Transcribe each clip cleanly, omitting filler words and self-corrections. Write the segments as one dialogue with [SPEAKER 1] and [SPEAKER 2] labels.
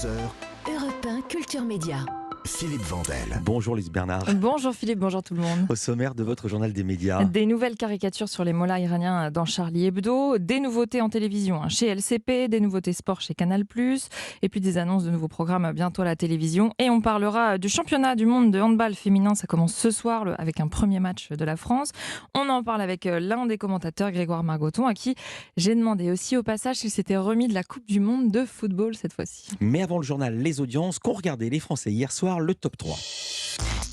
[SPEAKER 1] 11h,
[SPEAKER 2] Europe 1 Culture Média.
[SPEAKER 1] Philippe Vandel.
[SPEAKER 3] Bonjour Lise Bernard.
[SPEAKER 4] Bonjour Philippe, bonjour tout le monde.
[SPEAKER 3] Au sommaire de votre journal des médias.
[SPEAKER 4] Des nouvelles caricatures sur les mollahs iraniens dans Charlie Hebdo, des nouveautés en télévision chez LCP, des nouveautés sport chez Canal+, et puis des annonces de nouveaux programmes bientôt à la télévision. Et on parlera du championnat du monde de handball féminin, ça commence ce soir avec un premier match de la France. On en parle avec l'un des commentateurs, Grégoire Margoton, à qui j'ai demandé aussi au passage s'il s'était remis de la Coupe du monde de football cette fois-ci.
[SPEAKER 3] Mais avant le journal, les audiences qu'ont regardé les Français hier soir, le top 3.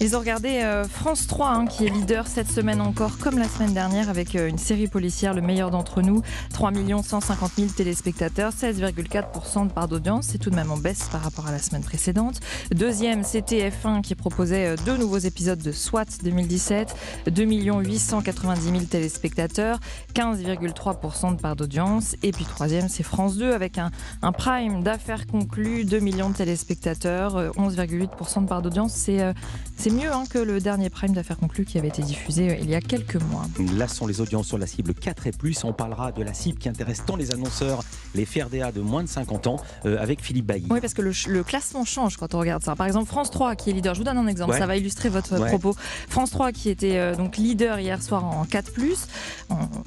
[SPEAKER 4] Ils ont regardé France 3, qui est leader cette semaine encore, comme la semaine dernière, avec une série policière, Le meilleur d'entre nous, 3 150 000 téléspectateurs, 16,4% de part d'audience, c'est tout de même en baisse par rapport à la semaine précédente. Deuxième, c'est TF1 qui proposait 2 nouveaux épisodes de SWAT 2017, 2 890 000 téléspectateurs, 15,3% de part d'audience. Et puis troisième, c'est France 2 avec un prime d'affaires conclues, 2 millions de téléspectateurs, 11,8% de part d'audience. C'est mieux que le dernier prime d'affaires conclues qui avait été diffusé il y a quelques mois.
[SPEAKER 3] Là sont les audiences sur la cible 4 et plus. On parlera de la cible qui intéresse tant les annonceurs, les FRDA de moins de 50 ans, avec Philippe Bailly.
[SPEAKER 4] Oui, parce que le classement change quand on regarde ça. Par exemple, France 3 qui est leader, je vous donne un exemple, ça va illustrer votre propos. France 3 qui était donc leader hier soir en 4+,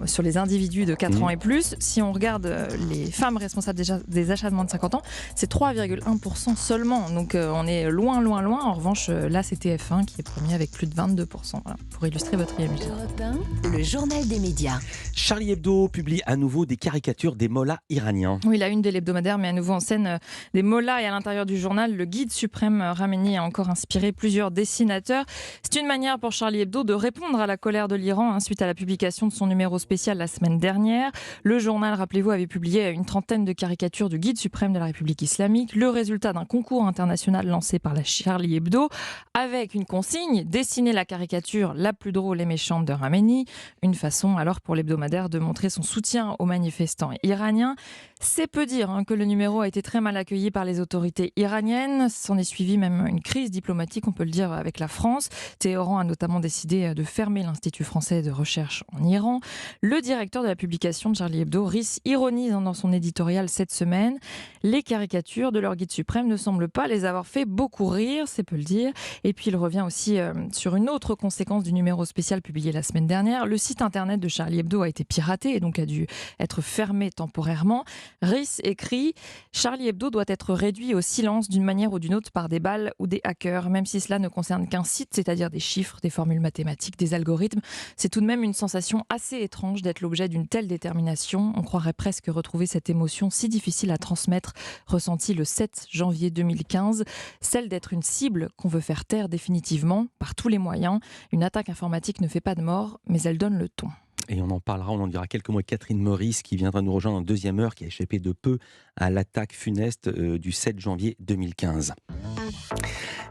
[SPEAKER 4] sur les individus de 4 ans et plus. Si on regarde les femmes responsables des achats de moins de 50 ans, c'est 3,1% seulement. Donc on est loin. En revanche, là c'est TF1 qui est premier avec plus de 22%. Voilà, pour illustrer votre IMG.
[SPEAKER 2] Europe 1, le journal des médias.
[SPEAKER 3] Charlie Hebdo publie à nouveau des caricatures des mollahs iraniens.
[SPEAKER 4] Oui, la une de l'hebdomadaire met à nouveau en scène des mollahs, et à l'intérieur du journal, le guide suprême Khamenei a encore inspiré plusieurs dessinateurs. C'est une manière pour Charlie Hebdo de répondre à la colère de l'Iran suite à la publication de son numéro spécial la semaine dernière. Le journal, rappelez-vous, avait publié une trentaine de caricatures du guide suprême de la République islamique, le résultat d'un concours international lancé par la Charlie Hebdo, avec une consigne, dessiner la caricature la plus drôle et méchante de Khamenei. Une façon alors pour l'hebdomadaire de montrer son soutien aux manifestants iraniens. C'est peu dire que le numéro a été très mal accueilli par les autorités iraniennes. S'en est suivi même une crise diplomatique, on peut le dire, avec la France. Téhéran a notamment décidé de fermer l'Institut français de recherche en Iran. Le directeur de la publication de Charlie Hebdo, Riss, ironise dans son éditorial cette semaine. Les caricatures de leur guide suprême ne semblent pas les avoir fait beaucoup rire, c'est peu le dire. Et puis il revient aussi sur une autre conséquence du numéro spécial publié la semaine dernière. Le site internet de Charlie Hebdo a été piraté et donc a dû être fermé temporairement. Riss écrit « Charlie Hebdo doit être réduit au silence d'une manière ou d'une autre par des balles ou des hackers, même si cela ne concerne qu'un site, c'est-à-dire des chiffres, des formules mathématiques, des algorithmes. C'est tout de même une sensation assez étrange d'être l'objet d'une telle détermination. On croirait presque retrouver cette émotion si difficile à transmettre, ressentie le 7 janvier 2015, celle d'être une cible qu'on veut faire taire définitivement par tous les moyens. Une attaque informatique ne fait pas de mort, mais elle donne le ton. »
[SPEAKER 3] Et on en dira quelques mots avec Catherine Maurice qui viendra nous rejoindre en deuxième heure, qui a échappé de peu à l'attaque funeste du 7 janvier 2015.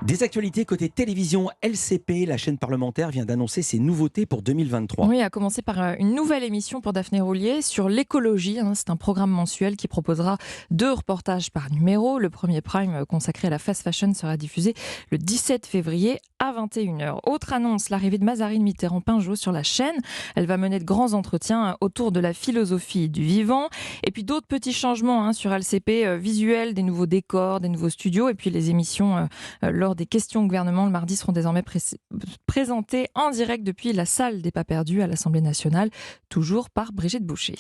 [SPEAKER 3] Des actualités côté télévision, LCP, la chaîne parlementaire, vient d'annoncer ses nouveautés pour 2023.
[SPEAKER 4] Oui, à commencer par une nouvelle émission pour Daphné Roulier sur l'écologie. C'est un programme mensuel qui proposera 2 reportages par numéro. Le premier prime consacré à la fast fashion sera diffusé le 17 février à 21h. Autre annonce, l'arrivée de Mazarine Mitterrand-Pinjot sur la chaîne. Elle va mener de grands entretiens autour de la philosophie du vivant. Et puis d'autres petits changements sur LCP, visuels, des nouveaux décors, des nouveaux studios. Et puis les émissions lors des questions au gouvernement le mardi seront désormais présentées en direct depuis la salle des pas perdus à l'Assemblée nationale, toujours par Brigitte Boucher.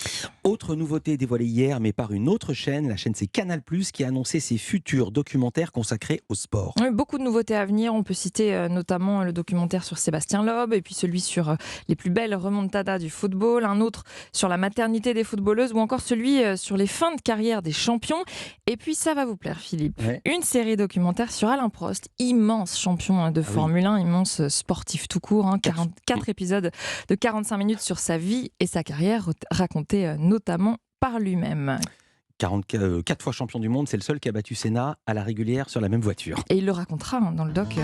[SPEAKER 3] Autre nouveauté dévoilée hier, mais par une autre chaîne, la chaîne c'est Canal+, qui a annoncé ses futurs documentaires consacrés au sport.
[SPEAKER 4] Oui, beaucoup de nouveautés à venir. On peut citer notamment le documentaire sur Sébastien Loeb, et puis celui sur les plus belles remontadas du football, un autre sur la maternité des footballeuses, ou encore celui sur les fins de carrière des champions. Et puis ça va vous plaire, Philippe, une série documentaire sur Alain Prost, immense champion de Formule 1, immense sportif tout court, 44 épisodes de 45 minutes sur sa vie et sa carrière, racontés notamment par lui-même.
[SPEAKER 3] 4 fois champion du monde, c'est le seul qui a battu Senna à la régulière sur la même voiture.
[SPEAKER 4] Et il le racontera dans le doc.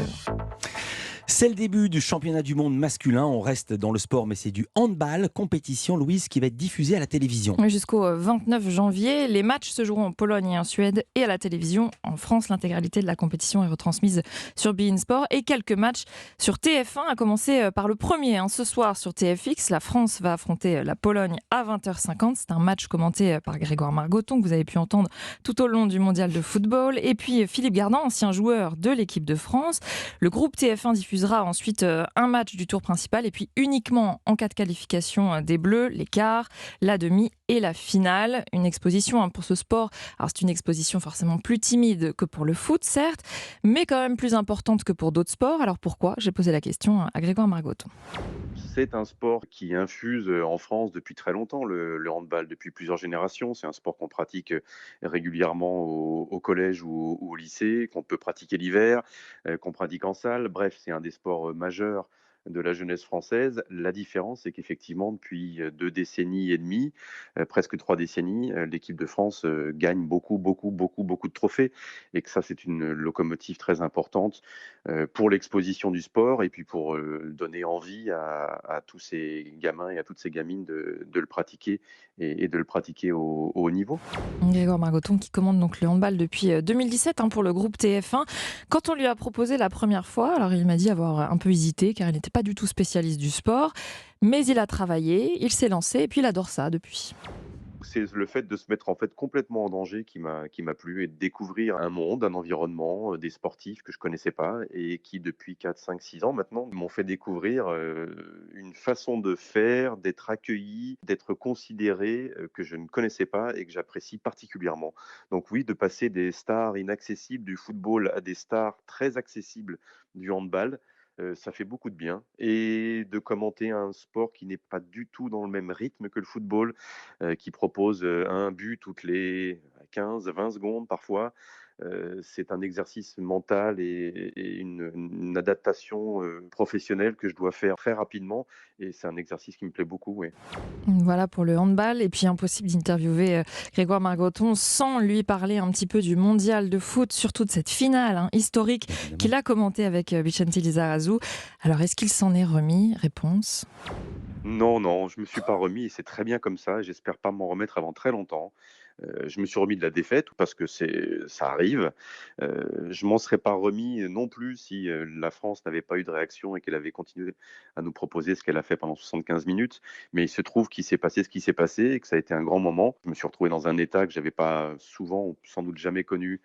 [SPEAKER 3] C'est le début du championnat du monde masculin. On reste dans le sport, mais c'est du handball, compétition, Louise, qui va être diffusée à la télévision.
[SPEAKER 4] Oui, jusqu'au 29 janvier, les matchs se joueront en Pologne et en Suède et à la télévision. En France, l'intégralité de la compétition est retransmise sur beIN Sport et quelques matchs sur TF1, à commencer par le premier. Ce soir sur TFX, la France va affronter la Pologne à 20h50. C'est un match commenté par Grégoire Margoton, que vous avez pu entendre tout au long du mondial de football. Et puis Philippe Gardin, ancien joueur de l'équipe de France. Le groupe TF1 diffusera ensuite un match du tour principal et puis uniquement en cas de qualification des Bleus, les quarts, la demi et la finale. Une exposition pour ce sport. Alors c'est une exposition forcément plus timide que pour le foot, certes, mais quand même plus importante que pour d'autres sports. Alors pourquoi ? J'ai posé la question à Grégoire Margoton.
[SPEAKER 1] C'est un sport qui infuse en France depuis très longtemps, le handball, depuis plusieurs générations. C'est un sport qu'on pratique régulièrement au collège ou au lycée, qu'on peut pratiquer l'hiver, qu'on pratique en salle. Bref, c'est un des sports majeurs de la jeunesse française. La différence, c'est qu'effectivement, depuis 2 décennies et demie, presque 3 décennies, l'équipe de France gagne beaucoup de trophées. Et que ça, c'est une locomotive très importante pour l'exposition du sport et puis pour donner envie à tous ces gamins et à toutes ces gamines de le pratiquer et de le pratiquer au haut niveau.
[SPEAKER 4] Grégoire Margoton qui commande donc le handball depuis 2017 pour le groupe TF1. Quand on lui a proposé la première fois, alors il m'a dit avoir un peu hésité car il n'était pas du tout spécialiste du sport, mais il a travaillé, il s'est lancé et puis il adore ça depuis.
[SPEAKER 1] C'est le fait de se mettre en fait complètement en danger qui m'a plu et de découvrir un monde, un environnement, des sportifs que je connaissais pas et qui depuis 4, 5, 6 ans maintenant m'ont fait découvrir une façon de faire, d'être accueilli, d'être considéré que je ne connaissais pas et que j'apprécie particulièrement. Donc oui, de passer des stars inaccessibles du football à des stars très accessibles du handball, ça fait beaucoup de bien et de commenter un sport qui n'est pas du tout dans le même rythme que le football, qui propose, un but toutes les 15-20 secondes parfois. C'est un exercice mental et une adaptation, professionnelle que je dois faire très rapidement et c'est un exercice qui me plaît beaucoup, oui.
[SPEAKER 4] Voilà pour le handball. Et puis impossible d'interviewer Grégoire Margoton sans lui parler un petit peu du mondial de foot, surtout de cette finale historique
[SPEAKER 3] Évidemment.
[SPEAKER 4] qu'il a commentée avec Vicente Lizarazu. Alors est-ce qu'il s'en est remis ? Réponse.
[SPEAKER 1] Non, non, je me suis pas remis et c'est très bien comme ça. J'espère pas m'en remettre avant très longtemps. Je me suis remis de la défaite parce que ça arrive. Je m'en serais pas remis non plus si, la France n'avait pas eu de réaction et qu'elle avait continué à nous proposer ce qu'elle a fait pendant 75 minutes. Mais il se trouve qu'il s'est passé ce qui s'est passé et que ça a été un grand moment. Je me suis retrouvé dans un état que j'avais pas souvent ou sans doute jamais connu,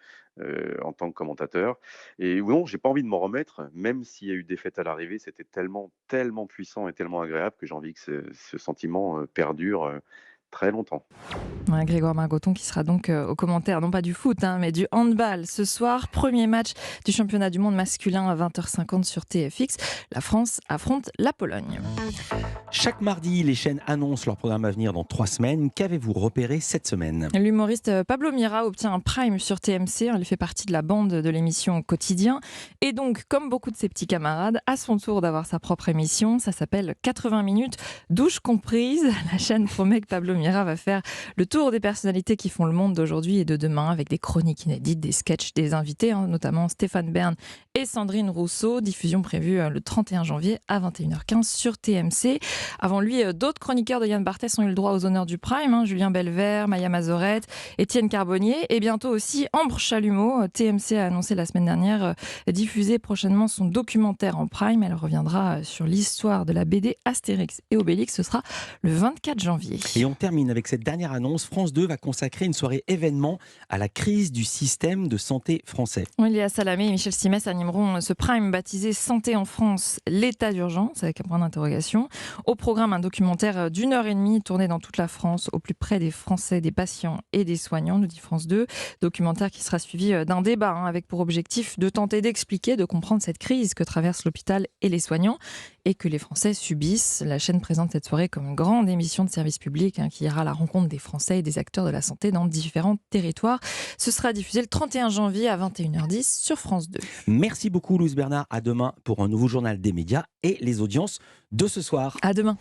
[SPEAKER 1] en tant que commentateur et non, j'ai pas envie de m'en remettre, même s'il y a eu défaite à l'arrivée, c'était tellement puissant et tellement agréable que j'ai envie que ce sentiment, perdure, très longtemps.
[SPEAKER 4] Ouais, Grégoire Margoton qui sera donc aux commentaires, non pas du foot, mais du handball. Ce soir, premier match du championnat du monde masculin à 20h50 sur TFX. La France affronte la Pologne.
[SPEAKER 3] Chaque mardi, les chaînes annoncent leur programme à venir dans 3 semaines. Qu'avez-vous repéré cette semaine ?
[SPEAKER 4] L'humoriste Pablo Mira obtient un prime sur TMC. Il fait partie de la bande de l'émission Quotidien. Et donc, comme beaucoup de ses petits camarades, à son tour d'avoir sa propre émission. Ça s'appelle 80 minutes, douche comprise. La chaîne promet que Pablo Mira va faire le tour des personnalités qui font le monde d'aujourd'hui et de demain avec des chroniques inédites, des sketchs, des invités, notamment Stéphane Bern et Sandrine Rousseau. Diffusion prévue le 31 janvier à 21h15 sur TMC. Avant lui, d'autres chroniqueurs de Yann Barthès ont eu le droit aux honneurs du Prime. Julien Belvert, Maya Mazorette, Étienne Carbonnier et bientôt aussi Ambre Chalumeau. TMC a annoncé la semaine dernière diffuser prochainement son documentaire en Prime. Elle reviendra sur l'histoire de la BD Astérix et Obélix. Ce sera le 24 janvier.
[SPEAKER 3] Et on termine avec cette dernière annonce. France 2 va consacrer une soirée événement à la crise du système de santé français.
[SPEAKER 4] Léa Salamé et Michel Simès animeront ce Prime baptisé Santé en France, l'état d'urgence, avec un point d'interrogation. Au programme, un documentaire d'1h30 tourné dans toute la France, au plus près des Français, des patients et des soignants, nous dit France 2. Documentaire qui sera suivi d'un débat avec pour objectif de tenter d'expliquer, de comprendre cette crise que traverse l'hôpital et les soignants et que les Français subissent. La chaîne présente cette soirée comme une grande émission de service public qui ira à la rencontre des Français et des acteurs de la santé dans différents territoires. Ce sera diffusé le 31 janvier à 21h10 sur France 2.
[SPEAKER 3] Merci beaucoup Louise Bernard. À demain pour un nouveau journal des médias et les audiences de ce soir.
[SPEAKER 4] À demain.